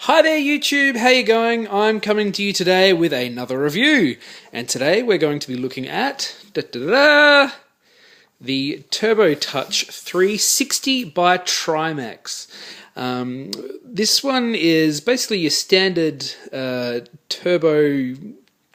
Hi there YouTube, how you going? I'm coming to you today with another review, and today we're going to be looking at the Turbo Touch 360 by Trimax. This one is basically your standard turbo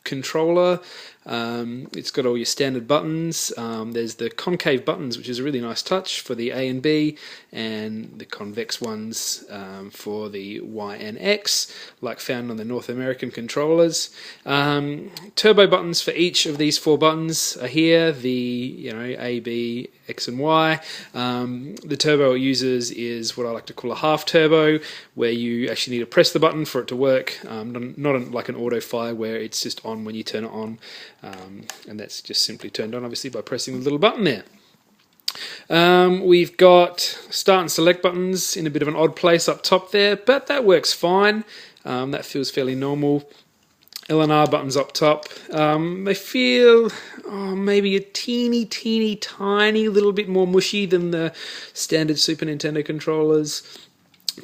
controller. It's got all your standard buttons. There's the concave buttons, which is a really nice touch for the A and B, and the convex ones for the Y and X, like found on the North American controllers. Turbo buttons for each of these four buttons are here. The A, B, X and Y. The turbo it uses is what I like to call a half turbo, where you actually need to press the button for it to work, not like an auto fire where it's just on when you turn it on, and that's just simply turned on obviously by pressing the little button there. We've got start and select buttons in a bit of an odd place up top there, but that works fine. That feels fairly normal. L and R buttons up top. They feel maybe a teeny tiny little bit more mushy than the standard Super Nintendo controllers,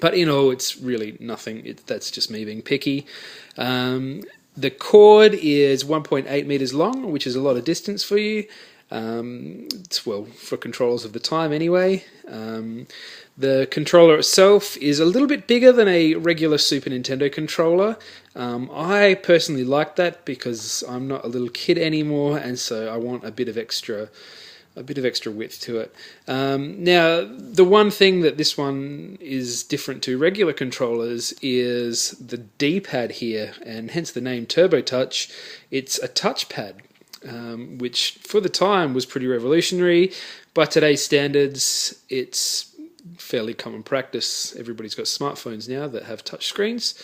but in all it's really nothing. That's just me being picky. The cord is 1.8 meters long, which is a lot of distance for you. It's well for controllers of the time anyway. The controller itself is a little bit bigger than a regular Super Nintendo controller. I personally like that because I'm not a little kid anymore, and so I want a bit of extra width to it. Now, the one thing that this one is different to regular controllers is the D-pad here, and hence the name Turbo Touch. It's a touchpad, which for the time was pretty revolutionary. By today's standards, it's fairly common practice. Everybody's got smartphones now that have touch screens.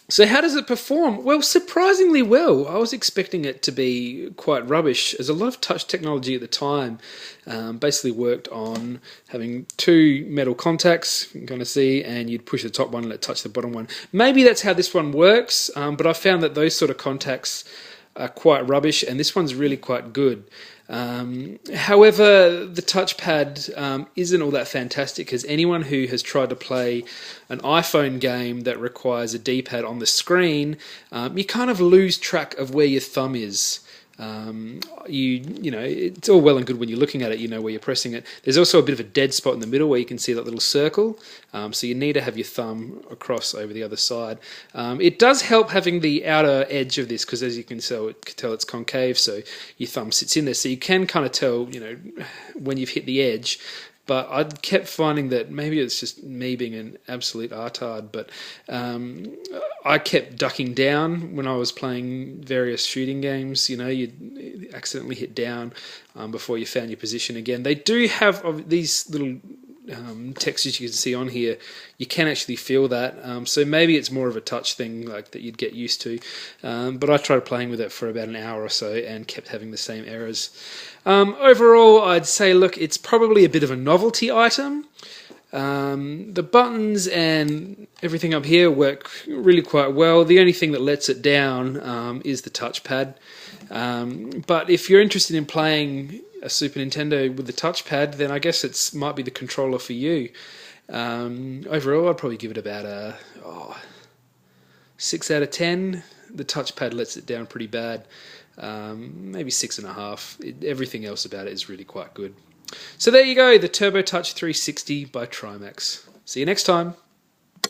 So how does it perform? Well, surprisingly well. I was expecting it to be quite rubbish, as a lot of touch technology at the time basically worked on having two metal contacts, you can kind of see, and you'd push the top one and let it touch the bottom one. Maybe that's how this one works, but I found that those sort of contacts are quite rubbish, and this one's really quite good. However, the touchpad isn't all that fantastic, because anyone who has tried to play an iPhone game that requires a D-pad on the screen, you kind of lose track of where your thumb is. It's all well and good when you're looking at it, you know where you're pressing it. There's also a bit of a dead spot in the middle where you can see that little circle, so you need to have your thumb across over the other side. It does help having the outer edge of this, because as you can tell it's concave, so your thumb sits in there, so you can kind of tell when you've hit the edge. But I kept finding that maybe it's just me being an absolute artard, but I kept ducking down when I was playing various shooting games. You'd accidentally hit down before you found your position again. They do have these little textures you can see on here. You can actually feel that, so maybe it's more of a touch thing like that you'd get used to, but I tried playing with it for about an hour or so and kept having the same errors. Overall, I'd say, look, it's probably a bit of a novelty item. The buttons and everything up here work really quite well. The only thing that lets it down is the touchpad, but if you're interested in playing a Super Nintendo with the touchpad, then I guess it might be the controller for you. Overall, I'd probably give it about a 6 out of 10. The touchpad lets it down pretty bad. Maybe 6.5. Everything else about it is really quite good. So there you go, the Turbo Touch 360 by Trimax. See you next time.